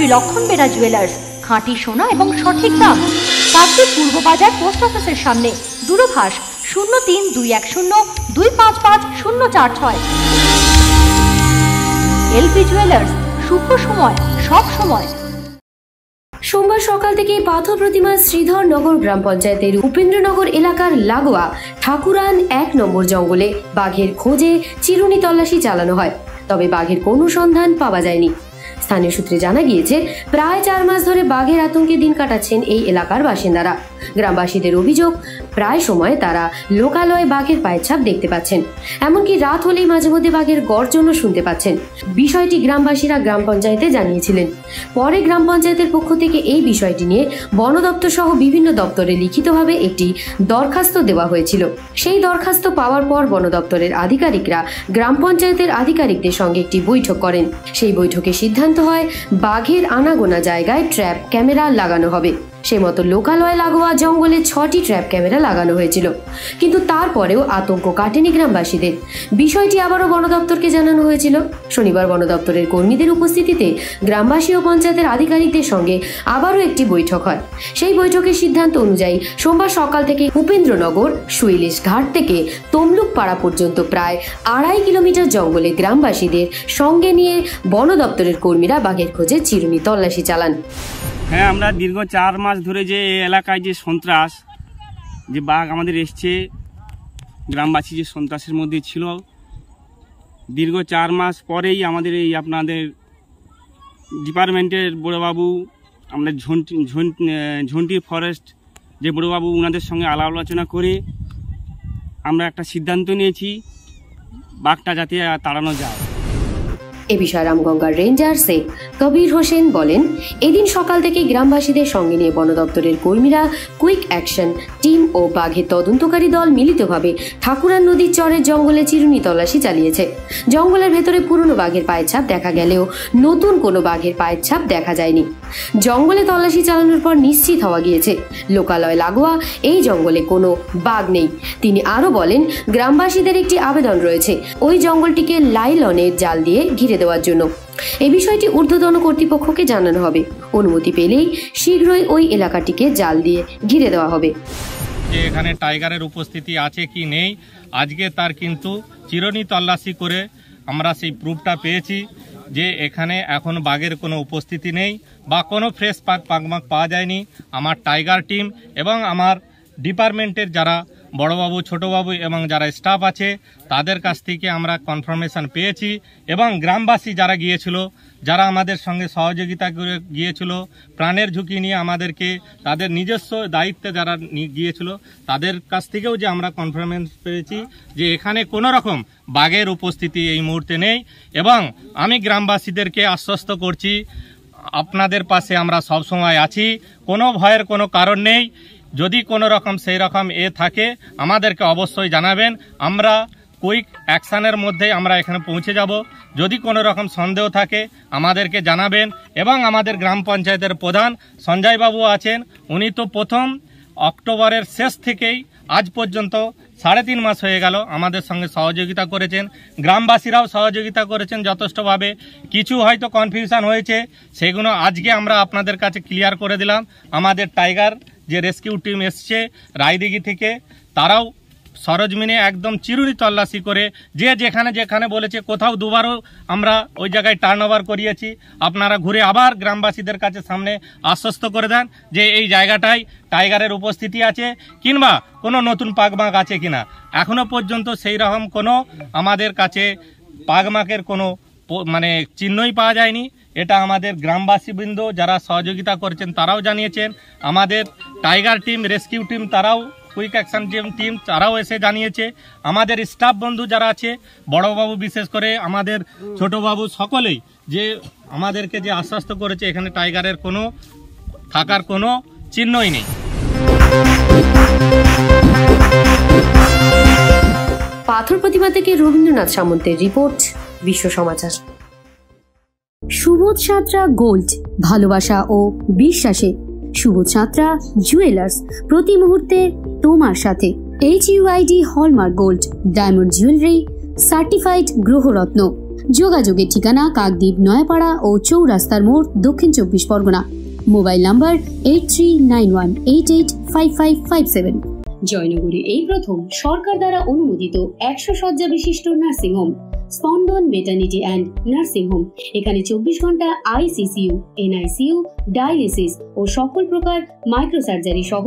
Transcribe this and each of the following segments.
শ্রী লক্ষণ বেরা জুয়েলার্স, খাঁটি সোনা এবং সঠিক দাম। কাকদ্বীপ পূর্ব বাজার পোস্ট অফিসের সামনে। দূরভাষ 032102555046। এলপি জুয়েলার্স, শুভ সময় সব সময়। সোমবার সকাল থেকে পাথর প্রতিমা শ্রীধর নগর গ্রাম পঞ্চায়েতের উপেন্দ্রনগর এলাকার লাগোয়া ঠাকুরান 1 নম্বর জঙ্গলে বাঘের খোঁজে চিরুনি তল্লাশি চালানো হয়, তবে বাঘের কোনো সন্ধান পাওয়া যায়নি। স্থানীয় সূত্রে জানা গিয়েছে, প্রায় 4 মাস ধরে বাঘের আতঙ্কে দিন কাটাচ্ছেন এই এলাকার বাসিন্দারা। গ্রামবাসীদের অভিযোগ, প্রায় সময় তারা লোকালয়ে বাঘের পায়ের ছাপ দেখতে পাচ্ছেন, এমনকি রাত হলেই মাঝে মধ্যে বাঘের গর্জনও শুনতে পাচ্ছেন। বিষয়টি গ্রামবাসীরা গ্রাম পঞ্চায়েতে জানিয়েছিলেন। পরে গ্রাম পঞ্চায়েতের পক্ষ থেকে এই বিষয়টি নিয়ে বন দপ্তর সহ বিভিন্ন দপ্তরে লিখিতভাবে একটি দরখাস্ত দেওয়া হয়েছিল। সেই দরখাস্ত পাওয়ার পর বন দপ্তরের আধিকারিকরা গ্রাম পঞ্চায়েতের আধিকারিকদের সঙ্গে একটি বৈঠক করেন। সেই বৈঠকে সিদ্ধান্ত হয় বাঘের আনাগোনা জায়গায় ট্র্যাপ ক্যামেরা লাগানো হবে। সেই মতো লোকালয় লাগোয়া জঙ্গলে 6টি ট্র্যাপ ক্যামেরা লাগানো হয়েছিল, কিন্তু তারপরেও আতঙ্ক কাটেনি গ্রামবাসীদের। বিষয়টি আবারও বন দপ্তরকে জানানো হয়েছিল। শনিবার বন দপ্তরের কর্মীদের উপস্থিতিতে গ্রামবাসী ও পঞ্চায়েতের আধিকারিকদের সঙ্গে আবারও একটি বৈঠক হয়। সেই বৈঠকের সিদ্ধান্ত অনুযায়ী সোমবার সকাল থেকে উপেন্দ্রনগর সুইলিশ ঘাট থেকে তমলুক পাড়া পর্যন্ত প্রায় 2.5 কিলোমিটার জঙ্গলে গ্রামবাসীদের সঙ্গে নিয়ে বন দপ্তরের কর্মীরা বাঘের খোঁজে চিরুনি তল্লাশি চালান। হ্যাঁ, আমরা দীর্ঘ 4 মাস ধরে যে এই এলাকায় যে সন্ত্রাস, যে বাঘ আমাদের এসছে, গ্রামবাসী যে সন্ত্রাসের মধ্যে ছিল, দীর্ঘ 4 মাস পরেই আমাদের এই আপনাদের ডিপার্টমেন্টের বড়োবাবু, আমাদের ঝন্টি ফরেস্ট যে বড়োবাবু, ওনাদের সঙ্গে আলাপ আলোচনা করে আমরা একটা সিদ্ধান্ত নিয়েছি বাঘটা যাতে তাড়ানো যায়। এ বিষয়ে রামগঙ্গার রেঞ্জার শেখ কবির হোসেন বলেন, এদিন সকাল থেকে গ্রামবাসীদের সঙ্গে নিয়ে বন দপ্তরের কর্মীরা কুইক অ্যাকশন টিম ও বাঘের তদন্তকারী দল মিলিতভাবে ঠাকুরান নদীর চরের জঙ্গলে চিরুনি তল্লাশি চালিয়েছে। জঙ্গলের ভেতরে পুরনো বাঘের পায়ের ছাপ দেখা গেলেও নতুন কোনো বাঘের পায়ের ছাপ দেখা যায়নি। জঙ্গলে তল্লাশি চালানোর পর নিশ্চিত হওয়া গিয়েছে লোকালয় লাগোয়া এই জঙ্গলে কোনো বাঘ নেই। তিনি আরও বলেন, গ্রামবাসীদের একটি আবেদন রয়েছে ওই জঙ্গলটিকে লাইলনের জাল দিয়ে ঘিরে দেওয়ার জন্য। এই বিষয়টি ঊর্ধ্বতন কর্তৃপক্ষকে জানানো হবে। অনুমতি পেলেই শীঘ্রই ওই এলাকাটিকে জাল দিয়ে ঘিরে দেওয়া হবে। যে এখানে টাইগারের উপস্থিতি আছে কি নেই, আজকে তার কিন্তু চিরুনি তল্লাশি করে আমরা সেই প্রুফটা পেয়েছি যে এখানে এখন বাঘের কোনো উপস্থিতি নেই বা কোনো ফ্রেশ পাকমাক পাওয়া যায়নি। আমার টাইগার টিম এবং আমার ডিপার্টমেন্টের যারা বড়বাবু, ছোটবাবু এবং যারা স্টাফ আছে তাদের কাছ থেকে আমরা কনফার্মেশন পেয়েছি, এবং গ্রামবাসী যারা গিয়েছিল, যারা আমাদের সঙ্গে সহযোগিতা করে গিয়েছিল, প্রাণের ঝুঁকি নিয়ে আমাদেরকে তাদের নিজস্ব দায়িত্বে যারা গিয়েছিল, তাদের কাছ থেকেও যে আমরা কনফার্মেশন পেয়েছি যে এখানে কোনো রকম বাঘের উপস্থিতি এই মুহূর্তে নেই। এবং আমি গ্রামবাসীদেরকে আশ্বস্ত করছি, আপনাদের পাশে আমরা সবসময় আছি, কোনো ভয়ের কোনো কারণ নেই। যদি কোনো রকম সেই রকম থাকে আমাদেরকে অবশ্যই জানাবেন, আমরা কুইক অ্যাকশানের মধ্যে আমরা এখানে পৌঁছে যাব। যদি কোনো রকম সন্দেহ থাকে আমাদেরকে জানাবেন। এবং আমাদের গ্রাম পঞ্চায়েতের প্রধান সঞ্জয়বাবু আছেন, উনি তো প্রথম অক্টোবরের শেষ থেকেই আজ পর্যন্ত 3.5 মাস হয়ে গেল আমাদের সঙ্গে সহযোগিতা করেছেন। গ্রামবাসীরাও সহযোগিতা করেছেন যথেষ্টভাবে। কিছু হয়তো কনফিউশন হয়েছে, সেগুলো আজকে আমরা আপনাদের কাছে ক্লিয়ার করে দিলাম। আমাদের টাইগার যে রেস্কিউ টিম এসছে রায়দিঘি থেকে, তারাও সরজমিনে একদম চিরুনি তল্লাশি করে যে যেখানে যেখানে বলেছে, কোথাও দুবারও আমরা ওই জায়গায় টার্ন ওভার করিয়েছি। আপনারা ঘুরে আবার গ্রামবাসীদের কাছে সামনে আশ্বস্ত করে দেন যে এই জায়গাটায় টাইগারের উপস্থিতি আছে কিংবা কোনো নতুন পাকমাক আছে কিনা। এখনো পর্যন্ত সেই রকম কোনো আমাদের কাছে পাকমাকের কোনো চিহ্নই পাওয়া যায়নি। এটা আমাদের গ্রামবাসীবৃন্দ যারা সহযোগিতা করেছেন তারাও জানিয়েছেন। আমাদের টাইগার টিম, রেস্কিউ টিম, তারাও কুইক অ্যাকশন টিম তারাও এসে জানিয়েছে। আমাদের স্টাফ বন্ধু যারা আছে, বড়বাবু বিশেষ করে, আমাদের ছোটবাবু, সকলেই যে আমাদেরকে যে আশ্বস্ত করেছে এখানে টাইগারের কোনো থাকার কোনো চিহ্নই নেই। পাথর প্রতিমা থেকে রবীন্দ্রনাথ সামন্তের রিপোর্ট, বিশ্ব সমাচার। সুবোধ সাঁতরা গোল্ড, ভালোবাসা ও বিশ্বাসে। সুবোধ সাঁতরা জুয়েলার্স, প্রতি মুহূর্তে তোমার সাথে। HUID hallmark gold, diamond jewellery, certified গ্রহরত্ন। যোগাযোগের ঠিকানা কাকদ্বীপ, নয়াপাড়া ও চৌরাস্তার মোড়, দক্ষিণ 24 পরগনা। Mobile number 8391885557। জয়নগরে এই প্রথম সরকার দ্বারা অনুমোদিত 100 শয্যা বিশিষ্ট নার্সিং হোম স্পন্দন মেটার্নিটি অ্যান্ড নার্সিং হোম। এখানে 24 ঘন্টা ICCU, NICU, ডায়ালিসিস ও সকল প্রকার মাইক্রোসার্জারি সহ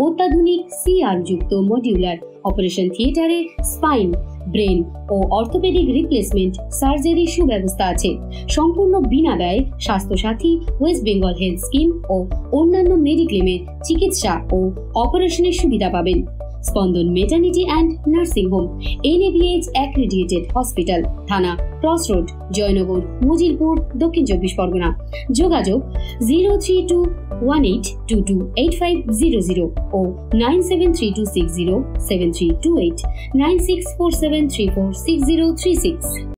অত্যাধুনিক CR যুক্ত মডিউলার অপারেশন থিয়েটারে স্পাইন, ব্রেন ও অর্থোপেডিক রিপ্লেসমেন্ট সার্জারির সুব্যবস্থা আছে। সম্পূর্ণ বিনা ব্যয় Swasthyasathi, West Bengal health scheme ও অন্যান্য মেডিক্লেমের চিকিৎসা ও অপারেশনের সুবিধা পাবেন। Spandan maternity and nursing home, NABH accredited hospital, Thana cross road, Joynagar, Mojilpur, Dakshin 24 Pargana. যোগাযোগ 03218228500 ও 9732607328, 9647346036।